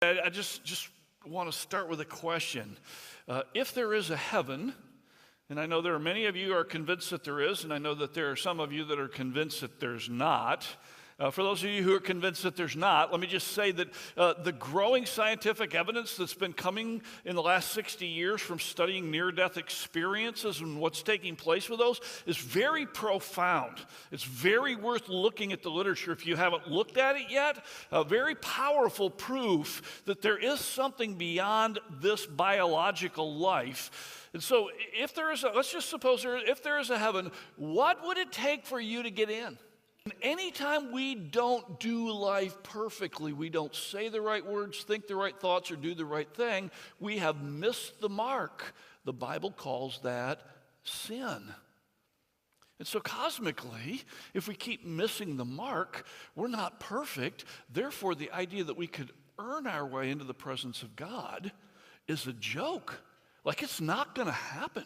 I just want to start with a question. If there is a heaven, and I know there are many of you who are convinced that there is, and I know that there are some of you that are convinced that there's not. For those of you who are convinced that there's not, let me just say that the growing scientific evidence that's been coming in the last 60 years from studying near-death experiences and what's taking place with those is very profound. It's very worth looking at the literature if you haven't looked at it yet. Very powerful proof that there is something beyond this biological life. And so if there is let's just suppose if there is a heaven, what would it take for you to get in? And anytime we don't do life perfectly, we don't say the right words, think the right thoughts, or do the right thing, we have missed the mark. The Bible calls that sin. And so cosmically, if we keep missing the mark, we're not perfect. Therefore, the idea that we could earn our way into the presence of God is a joke. Like, it's not going to happen.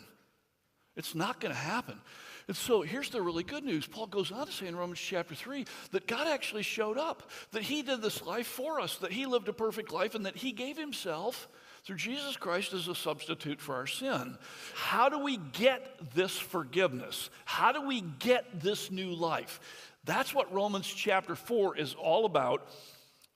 It's not going to happen. And so here's the really good news. Paul goes on to say in Romans chapter 3 that God actually showed up, that he did this life for us, that he lived a perfect life, and that he gave himself through Jesus Christ as a substitute for our sin. How do we get this forgiveness? How do we get this new life? That's what Romans chapter 4 is all about.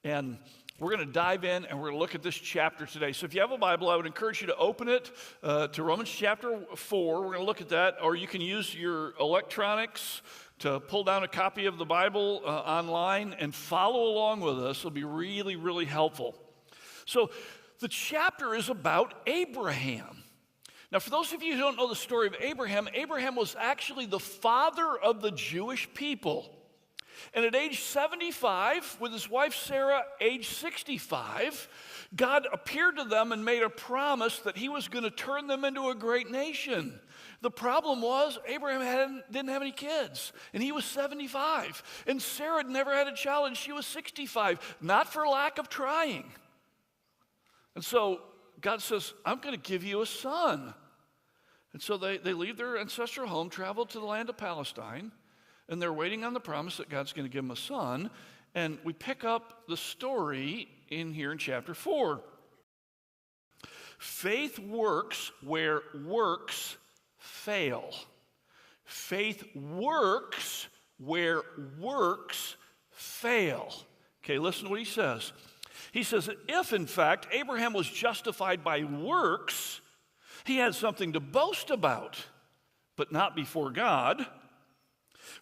And we're going to dive in and we're going to look at this chapter today. So if you have a Bible, I would encourage you to open it to Romans chapter 4. We're going to look at that, or you can use your electronics to pull down a copy of the Bible online and follow along with us. It'll be really, really helpful. So the chapter is about Abraham. Now, for those of you who don't know the story of Abraham, Abraham was actually the father of the Jewish people. And at age 75, with his wife Sarah, age 65, God appeared to them and made a promise that he was going to turn them into a great nation. The problem was Abraham didn't have any kids, and he was 75. And Sarah had never had a child, and she was 65, not for lack of trying. And so God says, I'm going to give you a son. And so they leave their ancestral home, travel to the land of Palestine, and they're waiting on the promise that God's going to give them a son. And we pick up the story in here in chapter 4. Faith works where works fail. Faith works where works fail. Okay, listen to what he says. He says that if, in fact, Abraham was justified by works, he had something to boast about, but not before God.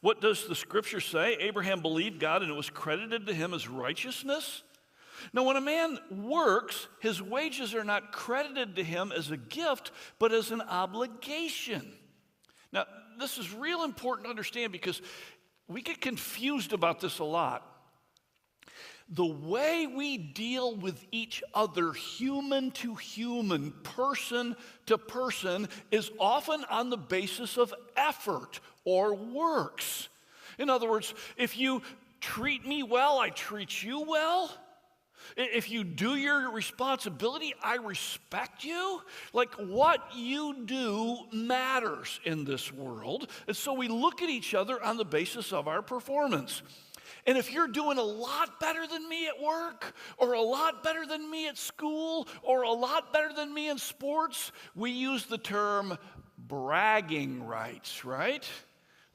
What does the scripture say? Abraham believed God and it was credited to him as righteousness. Now, when a man works, his wages are not credited to him as a gift, but as an obligation. Now, this is real important to understand because we get confused about this a lot. The way we deal with each other, human to human, person to person, is often on the basis of effort or works. In other words, if you treat me well, I treat you well. If you do your responsibility, I respect you. Like, what you do matters in this world. And so we look at each other on the basis of our performance. And if you're doing a lot better than me at work, or a lot better than me at school, or a lot better than me in sports, we use the term bragging rights, right?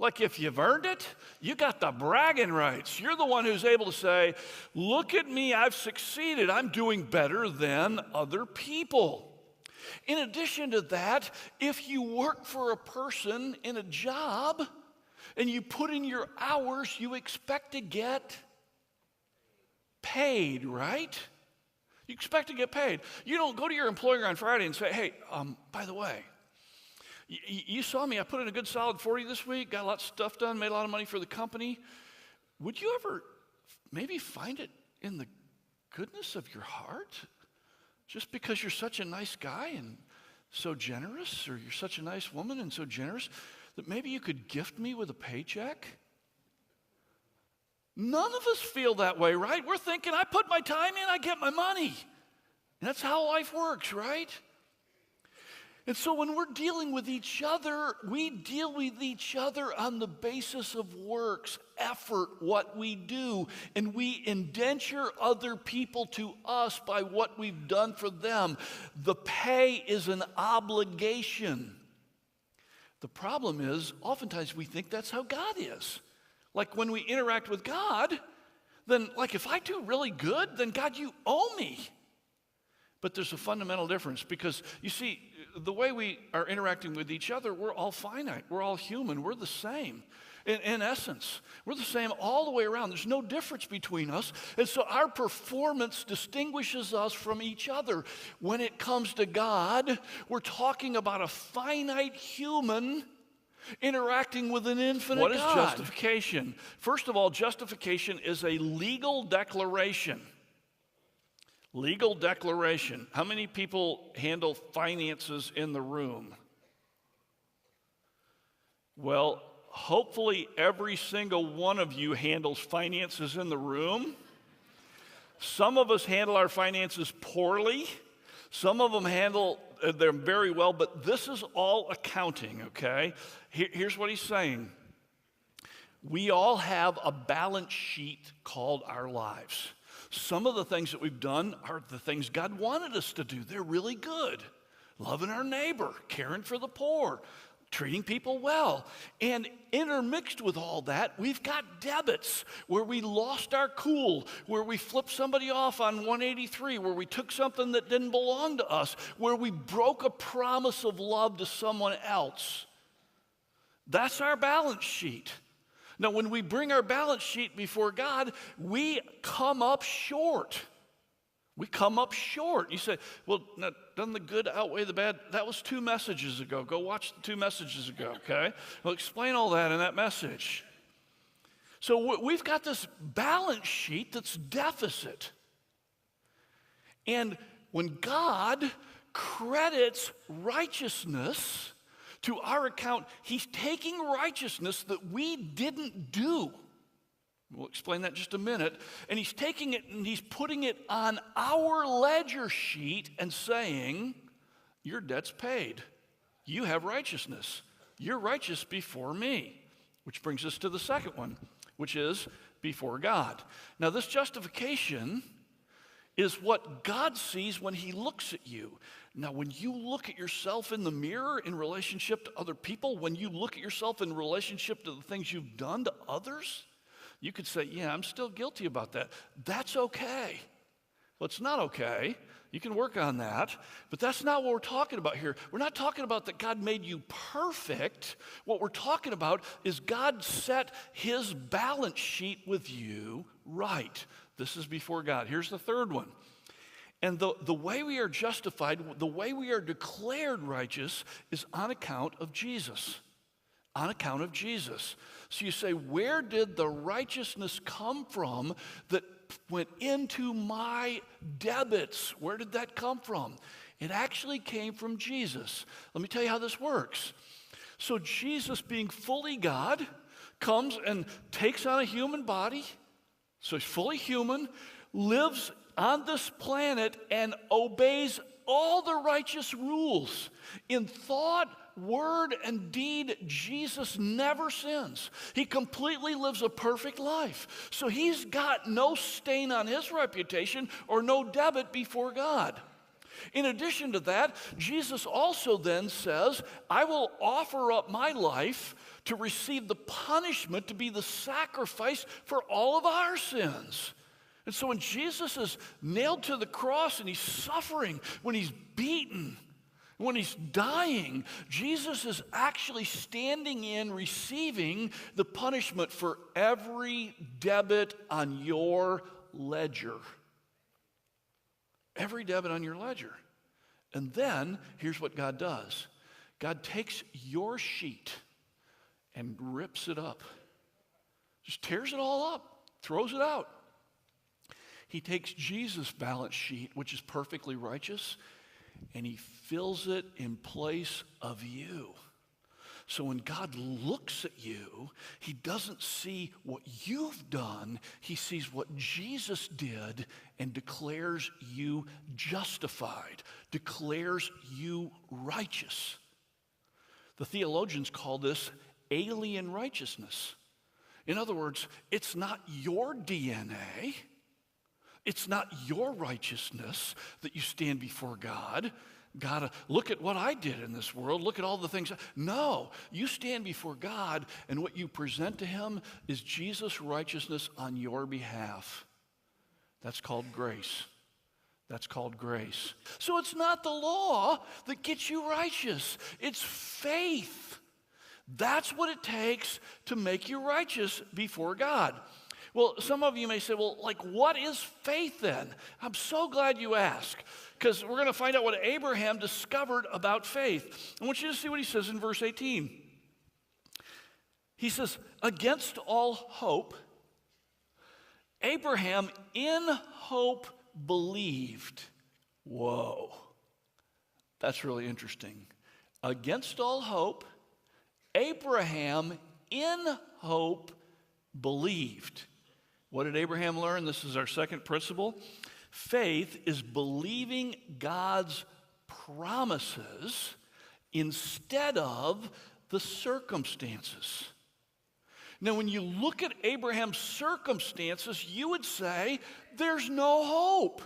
Like, if you've earned it, you got the bragging rights. You're the one who's able to say, look at me, I've succeeded. I'm doing better than other people. In addition to that, if you work for a person in a job, and you put in your hours, you expect to get paid, right? You expect to get paid. You don't go to your employer on Friday and say, hey, by the way, you saw me, I put in a good solid 40 this week, got a lot of stuff done, made a lot of money for the company. Would you ever maybe find it in the goodness of your heart? Just because you're such a nice guy and so generous, or you're such a nice woman and so generous, that maybe you could gift me with a paycheck? None of us feel that way, right? We're thinking, I put my time in, I get my money. And that's how life works, right? And so when we're dealing with each other, we deal with each other on the basis of works, effort, what we do, and we indenture other people to us by what we've done for them. The pay is an obligation. The problem is, oftentimes we think that's how God is. Like when we interact with God, then like if I do really good, then God, you owe me. But there's a fundamental difference because, you see, the way we are interacting with each other, we're all finite. We're all human. We're the same. In essence, we're the same all the way around. There's no difference between us. And so our performance distinguishes us from each other. When it comes to God, we're talking about a finite human interacting with an infinite God. What is justification? First of all, justification is a legal declaration. Legal declaration. How many people handle finances in the room? Well, hopefully every single one of you handles finances in the room. Some of us handle our finances poorly. Some of them handle them very well, but this is all accounting, okay? Here's what he's saying. We all have a balance sheet called our lives. Some of the things that we've done are the things God wanted us to do. They're really good. Loving our neighbor, caring for the poor, treating people well. And intermixed with all that, we've got debits where we lost our cool, where we flipped somebody off on 183, where we took something that didn't belong to us, where we broke a promise of love to someone else. That's our balance sheet. Now, when we bring our balance sheet before God, we come up short. We come up short. You say, well, now, doesn't the good outweigh the bad? That was 2 messages ago. Go watch the 2 messages ago, okay? Well, explain all that in that message. So we've got this balance sheet that's deficit. And when God credits righteousness to our account, he's taking righteousness that we didn't do. We'll explain that in just a minute. And he's taking it and he's putting it on our ledger sheet and saying, your debt's paid. You have righteousness. You're righteous before me. Which brings us to the second one, which is before God. Now, this justification is what God sees when he looks at you. Now, when you look at yourself in the mirror in relationship to other people, when you look at yourself in relationship to the things you've done to others, you could say, yeah, I'm still guilty about that. That's okay. Well, it's not okay. You can work on that. But that's not what we're talking about here. We're not talking about that God made you perfect. What we're talking about is God set his balance sheet with you right. This is before God. Here's the third one. And the way we are justified, the way we are declared righteous is on account of Jesus. On account of Jesus. So you say, where did the righteousness come from that went into my debits? Where did that come from? It actually came from Jesus. Let me tell you how this works. So Jesus, being fully God, comes and takes on a human body. So he's fully human, lives on this planet and obeys all the righteous rules. In thought, word, and deed, Jesus never sins. He completely lives a perfect life. So he's got no stain on his reputation or no debit before God. In addition to that, Jesus also then says, I will offer up my life to receive the punishment, to be the sacrifice for all of our sins. And so when Jesus is nailed to the cross and he's suffering, when he's beaten, when he's dying, Jesus is actually standing in, receiving the punishment for every debit on your ledger. Every debit on your ledger. And then, here's what God does. God takes your sheet and rips it up. Just tears it all up, throws it out. He takes Jesus' balance sheet, which is perfectly righteous, and he fills it in place of you. So when God looks at you, he doesn't see what you've done. He sees what Jesus did and declares you justified, declares you righteous. The theologians call this alien righteousness. In other words, it's not your DNA, it's not your righteousness that you stand before God. God, look at what I did in this world. Look at all the things. No, you stand before God, and what you present to him is Jesus' righteousness on your behalf. That's called grace. That's called grace. So it's not the law that gets you righteous. It's faith. That's what it takes to make you righteous before God. Well, some of you may say, well, like, what is faith then? I'm so glad you asked, because we're going to find out what Abraham discovered about faith. I want you to see what he says in verse 18. He says, against all hope, Abraham in hope believed. Whoa, that's really interesting. Against all hope, Abraham in hope believed. What did Abraham learn? This is our second principle. Faith is believing God's promises instead of the circumstances. Now, when you look at Abraham's circumstances, you would say, there's no hope.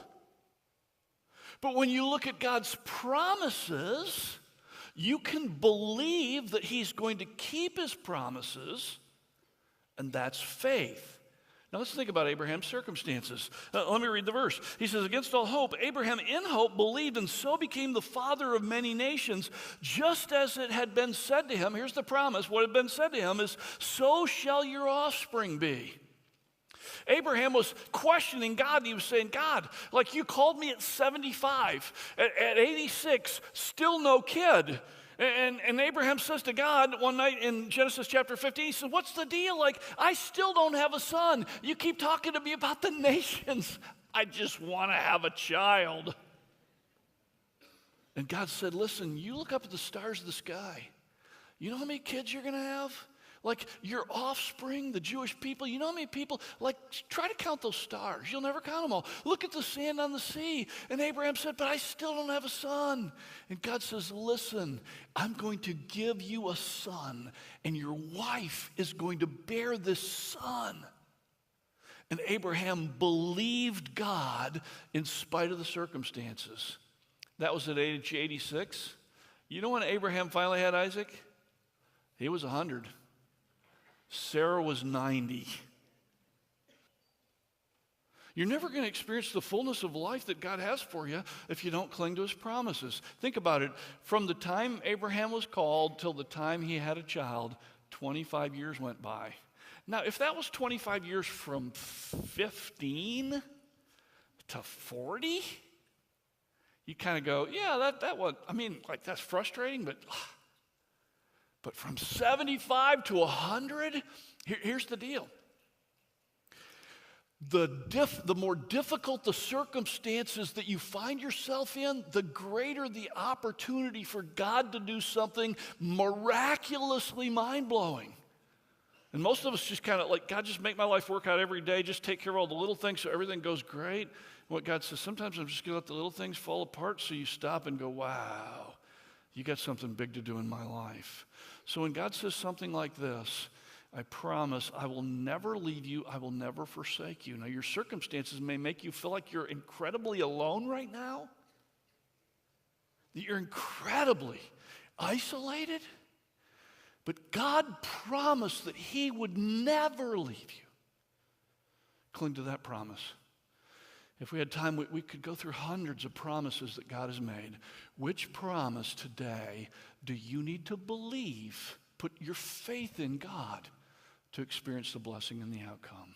But when you look at God's promises, you can believe that he's going to keep his promises, and that's faith. Now let's think about Abraham's circumstances. Let me read the verse. He says, against all hope, Abraham in hope believed and so became the father of many nations, just as it had been said to him. Here's the promise. What had been said to him is, so shall your offspring be. Abraham was questioning God, and he was saying, God, like you called me at 75, at 86, still no kid. And Abraham says to God one night in Genesis chapter 15, he says, what's the deal? Like, I still don't have a son. You keep talking to me about the nations. I just want to have a child. And God said, listen, you look up at the stars of the sky. You know how many kids you're going to have? Like your offspring, the Jewish people, you know how many people, like try to count those stars. You'll never count them all. Look at the sand on the sea. And Abraham said, but I still don't have a son. And God says, listen, I'm going to give you a son, and your wife is going to bear this son. And Abraham believed God in spite of the circumstances. That was at age 86. You know when Abraham finally had Isaac? He was 100. Sarah was 90. You're never going to experience the fullness of life that God has for you if you don't cling to his promises. Think about it. From the time Abraham was called till the time he had a child, 25 years went by. Now, if that was 25 years from 15 to 40, you kind of go, yeah, that one, I mean, like that's frustrating, but from 75 to 100, here's the deal. The more difficult the circumstances that you find yourself in, the greater the opportunity for God to do something miraculously mind-blowing. And most of us just kind of like, God, just make my life work out every day. Just take care of all the little things so everything goes great. What God says, sometimes I'm just going to let the little things fall apart, so you stop and go, wow, you got something big to do in my life. So when God says something like this, I promise I will never leave you, I will never forsake you. Now your circumstances may make you feel like you're incredibly alone right now, that you're incredibly isolated, but God promised that he would never leave you. Cling to that promise. If we had time, we could go through hundreds of promises that God has made. Which promise today do you need to believe, put your faith in God to experience the blessing and the outcome?